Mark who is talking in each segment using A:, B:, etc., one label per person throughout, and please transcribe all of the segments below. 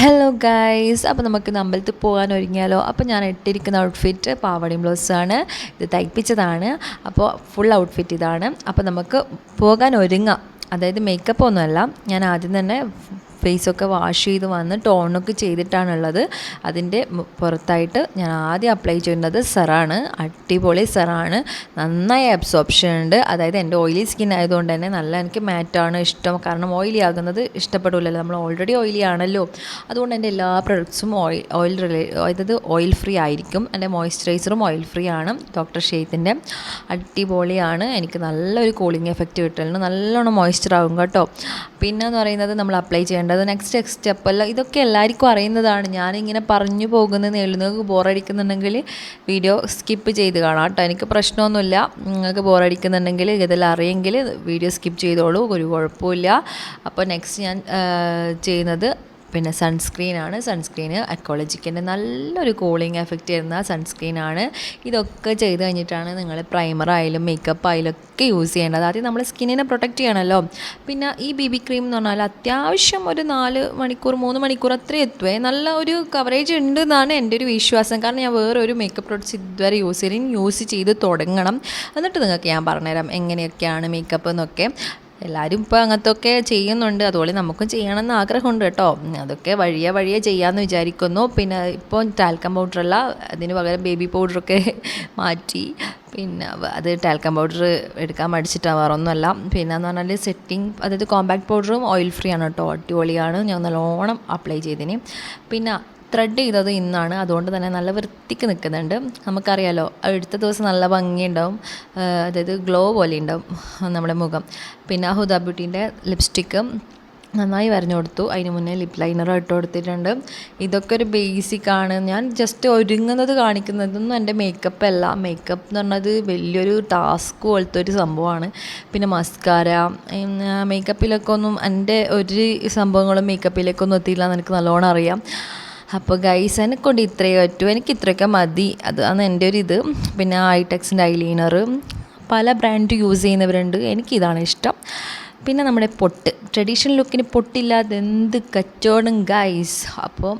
A: Hello guys, അപ്പോൾ നമുക്ക് അമ്പലത്തിൽ പോകാൻ ഒരുങ്ങിയാലോ. അപ്പോൾ ഞാൻ ഇട്ടിരിക്കുന്ന ഔട്ട്ഫിറ്റ് പാവാടയും ബ്ലൗസാണ്. ഇത് തയ്പ്പിച്ചതാണ്. അപ്പോൾ ഫുൾ ഔട്ട്ഫിറ്റ് ഇതാണ്. അപ്പോൾ നമുക്ക് പോകാൻ ഒരുങ്ങാം. അതായത് മേക്കപ്പ് ഒന്നുമല്ല, ഞാൻ ആദ്യം തന്നെ ഫേസൊക്കെ വാഷ് ചെയ്ത് വന്ന് ടോണൊക്കെ ചെയ്തിട്ടാണുള്ളത്. അതിൻ്റെ പുറത്തായിട്ട് ഞാൻ ആദ്യം അപ്ലൈ ചെയ്യുന്നത് സെറാണ്. അടിപൊളി സെറാണ്, നന്നായി അബ്സോർപ്ഷൻ ഉണ്ട്. അതായത് എൻ്റെ ഓയിലി സ്കിൻ ആയതുകൊണ്ട് തന്നെ നല്ല എനിക്ക് മാറ്റാണ് ഇഷ്ടം. കാരണം ഓയിലി ആകുന്നത് ഇഷ്ടപ്പെടില്ലല്ലോ, നമ്മൾ ഓൾറെഡി ഓയിലി ആണല്ലോ. അതുകൊണ്ട് എൻ്റെ എല്ലാ പ്രൊഡക്ട്സും അതായത് ഓയിൽ ഫ്രീ ആയിരിക്കും. എൻ്റെ മോയ്സ്ചറൈസറും ഓയിൽ ഫ്രീ ആണ്, ഡോക്ടർ ഷെയ്ത്തിൻ്റെ. അടിപൊളിയാണ്, എനിക്ക് നല്ലൊരു കൂളിംഗ് എഫക്റ്റ് കിട്ടുന്നുണ്ട്, നല്ലോണം മോയ്സ്ചർ ആകും കേട്ടോ. പിന്നെയെന്ന് പറയുന്നത് നമ്മൾ അപ്ലൈ ചെയ്യേണ്ടത് നെക്സ്റ്റ് സ്റ്റെപ്പല്ല, ഇതൊക്കെ എല്ലാവർക്കും അറിയുന്നതാണ്. ഞാനിങ്ങനെ പറഞ്ഞു പോകുന്നതെന്ന് നിങ്ങൾക്ക് ബോറടിക്കുന്നുണ്ടെങ്കിൽ വീഡിയോ സ്കിപ്പ് ചെയ്ത് കാണാം കേട്ടോ, എനിക്ക് പ്രശ്നമൊന്നുമില്ല. നിങ്ങൾക്ക് ബോറടിക്കുന്നുണ്ടെങ്കിൽ ഇതെല്ലാം അറിയെങ്കിൽ വീഡിയോ സ്കിപ്പ് ചെയ്തോളൂ, ഒരു കുഴപ്പമില്ല. അപ്പോൾ നെക്സ്റ്റ് ഞാൻ ചെയ്യുന്നത് പിന്നെ സൺസ്ക്രീനാണ്. സൺസ്ക്രീന് അക്കോളജിക്കിൻ്റെ നല്ലൊരു കൂളിംഗ് എഫക്റ്റ് വരുന്ന സൺസ്ക്രീനാണ്. ഇതൊക്കെ ചെയ്ത് കഴിഞ്ഞിട്ടാണ് നിങ്ങൾ പ്രൈമർ ആയാലും മേക്കപ്പ് ആയാലും ഒക്കെ യൂസ് ചെയ്യേണ്ടത്. ആദ്യം നമ്മൾ സ്കിന്നിനെ പ്രൊട്ടക്റ്റ് ചെയ്യണമല്ലോ. പിന്നെ ഈ BB ക്രീം എന്ന് പറഞ്ഞാൽ അത്യാവശ്യം ഒരു 4 മണിക്കൂർ 3 മണിക്കൂർ അത്രയും എത്തുവേ. നല്ല ഒരു കവറേജ് ഉണ്ട് എന്നാണ് എൻ്റെ ഒരു വിശ്വാസം. കാരണം ഞാൻ വേറൊരു മേക്കപ്പ് പ്രോഡക്റ്റ്സ് ഇതുവരെ യൂസ് ചെയ്ത് തുടങ്ങണം. എന്നിട്ട് നിങ്ങൾക്ക് ഞാൻ പറഞ്ഞുതരാം എങ്ങനെയൊക്കെയാണ് മേക്കപ്പ് എന്നൊക്കെ. എല്ലാവരും ഇപ്പോൾ അങ്ങനത്തൊക്കെ ചെയ്യുന്നുണ്ട്, അതുപോലെ നമുക്കും ചെയ്യണമെന്ന് ആഗ്രഹമുണ്ട് കേട്ടോ. അതൊക്കെ വഴിയെ ചെയ്യാമെന്ന് വിചാരിക്കുന്നു. പിന്നെ ഇപ്പോൾ ടാൽക്കം പൗഡറല്ല, അതിന് പകരം ബേബി പൗഡറൊക്കെ മാറ്റി. പിന്നെ അത് ടാൽക്കം പൗഡർ എടുക്കാൻ മടിച്ചിട്ടാണ്, വേറൊന്നുമല്ല. പിന്നെ എന്ന് പറഞ്ഞാൽ സെറ്റിംഗ്, അതായത് കോമ്പാക്ട് പൗഡറും ഓയിൽ ഫ്രീ ആണ് കേട്ടോ, അടിപൊളിയാണ്. ഞാൻ നല്ലോണം അപ്ലൈ ചെയ്തിന്. പിന്നെ ത്രെഡ് ചെയ്തത് ഇന്നാണ്, അതുകൊണ്ട് തന്നെ നല്ല വൃത്തിക്ക് നിൽക്കുന്നുണ്ട്. നമുക്കറിയാലോ, അടുത്ത ദിവസം നല്ല ഭംഗിയുണ്ടാവും, അതായത് ഗ്ലോ പോലെ ഉണ്ടാവും നമ്മുടെ മുഖം. പിന്നെ ഹുദ ബ്യൂട്ടീൻ്റെ ലിപ്സ്റ്റിക്ക് നന്നായി വരഞ്ഞു കൊടുത്തു. അതിന് മുന്നേ ലിപ് ലൈനർ ഇട്ട് കൊടുത്തിട്ടുണ്ട്. ഇതൊക്കെ ഒരു ബേസിക്കാണ്, ഞാൻ ജസ്റ്റ് ഒരുങ്ങുന്നത് കാണിക്കുന്നതൊന്നും എൻ്റെ മേക്കപ്പ് അല്ല. മേക്കപ്പ് എന്ന് പറഞ്ഞത് വലിയൊരു ടാസ്ക് പോലത്തെ ഒരു സംഭവമാണ്. പിന്നെ മസ്കാര, മേക്കപ്പിലൊക്കെ ഒന്നും എൻ്റെ ഒരു സംഭവങ്ങളും മേക്കപ്പിലേക്കൊന്നും എത്തിയില്ല എന്ന് എനിക്ക് നല്ലോണം അറിയാം. അപ്പോൾ ഗൈസ്, എന്നെക്കൊണ്ട് ഇത്രയേ പറ്റൂ, എനിക്ക് ഇത്രയൊക്കെ മതി, അതാണ് എൻ്റെ ഒരു ഇത്. പിന്നെ ഐടെക്സിൻ്റെ ഐലൈനർ പല ബ്രാൻഡ് യൂസ് ചെയ്യുന്നവരുണ്ട്, എനിക്കിതാണ് ഇഷ്ടം. പിന്നെ നമ്മുടെ പൊട്ട്, ട്രഡീഷണൽ ലുക്കിന് പൊട്ടില്ലാതെ എന്ത് കച്ചവടം ഗൈസ്. അപ്പോൾ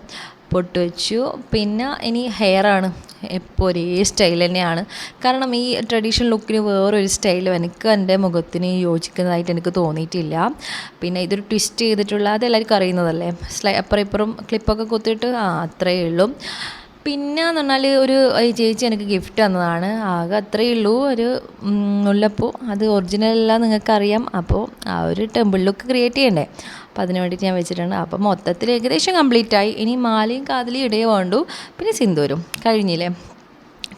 A: പൊട്ട് വെച്ചു. പിന്നെ ഇനി ഹെയറാണ്, എപ്പോൾ ഒരേ സ്റ്റൈൽ തന്നെയാണ്. കാരണം ഈ ട്രഡീഷണൽ ലുക്കിന് വേറൊരു സ്റ്റൈലും എനിക്ക് എൻ്റെ മുഖത്തിന് യോജിക്കുന്നതായിട്ട് എനിക്ക് തോന്നിയിട്ടില്ല. പിന്നെ ഇതൊരു ട്വിസ്റ്റ് ചെയ്തിട്ടുള്ള, അതെല്ലാവർക്കും അറിയുന്നതല്ലേ, അപ്പുറം ഇപ്പുറം ക്ലിപ്പൊക്കെ കുത്തിയിട്ട് അത്രയേ ഉള്ളൂ. പിന്നെ എന്ന് പറഞ്ഞാൽ ഒരു ചേച്ചി എനിക്ക് ഗിഫ്റ്റ് തന്നതാണ്, ആകെ അത്രയേ ഉള്ളൂ, ഒരു മുല്ലപ്പൂ. അത് ഒറിജിനലെല്ലാം നിങ്ങൾക്കറിയാം. അപ്പോൾ ആ ഒരു ടെമ്പിൾ ലുക്ക് ക്രിയേറ്റ് ചെയ്യണ്ടേ, അപ്പോൾ അതിന് വേണ്ടിയിട്ട് ഞാൻ വെച്ചിട്ടുണ്ട്. അപ്പോൾ മൊത്തത്തിൽ ഏകദേശം കംപ്ലീറ്റായി. ഇനി മാലയും കാതിലും ഇടയേ വേണ്ടു, പിന്നെ സിന്ദൂരും കഴിഞ്ഞില്ലേ.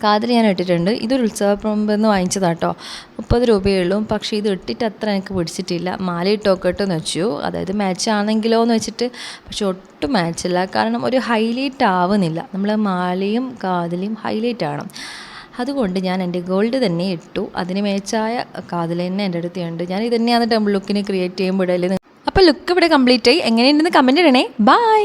A: കാതിൽ ഞാൻ ഇട്ടിട്ടുണ്ട്. ഇതൊരു ഉത്സവപ്പറമ്പെന്ന് വാങ്ങിച്ചതാണ് കേട്ടോ, 30 രൂപയേ ഉള്ളൂ. പക്ഷേ ഇത് ഇട്ടിട്ട് അത്ര എനിക്ക് പിടിച്ചിട്ടില്ല. മാല ഇട്ടോക്കട്ടെ എന്ന് വെച്ചു, അതായത് മാച്ച് ആണെങ്കിലോ എന്ന് വെച്ചിട്ട്. പക്ഷെ ഒട്ടും മാച്ചില്ല, കാരണം ഒരു ഹൈലൈറ്റ് ആവുന്നില്ല. നമ്മൾ മാലയും കാതിലും ഹൈലൈറ്റ് ആവണം. അതുകൊണ്ട് ഞാൻ എൻ്റെ ഗോൾഡ് തന്നെ ഇട്ടു, അതിന് മേച്ചായ കാതിൽ തന്നെ എൻ്റെ അടുത്തുണ്ട്. ഞാൻ ഇത് തന്നെയാണ് ടെമ്പിൾ ലുക്കിന് ക്രിയേറ്റ് ചെയ്യുമ്പോൾ ഇടയിൽ. അപ്പോൾ ലുക്ക് ഇവിടെ കംപ്ലീറ്റ് ആയി. എങ്ങനെയുണ്ടെന്ന് കമൻറ്റ് ഇടണേ. ബൈ.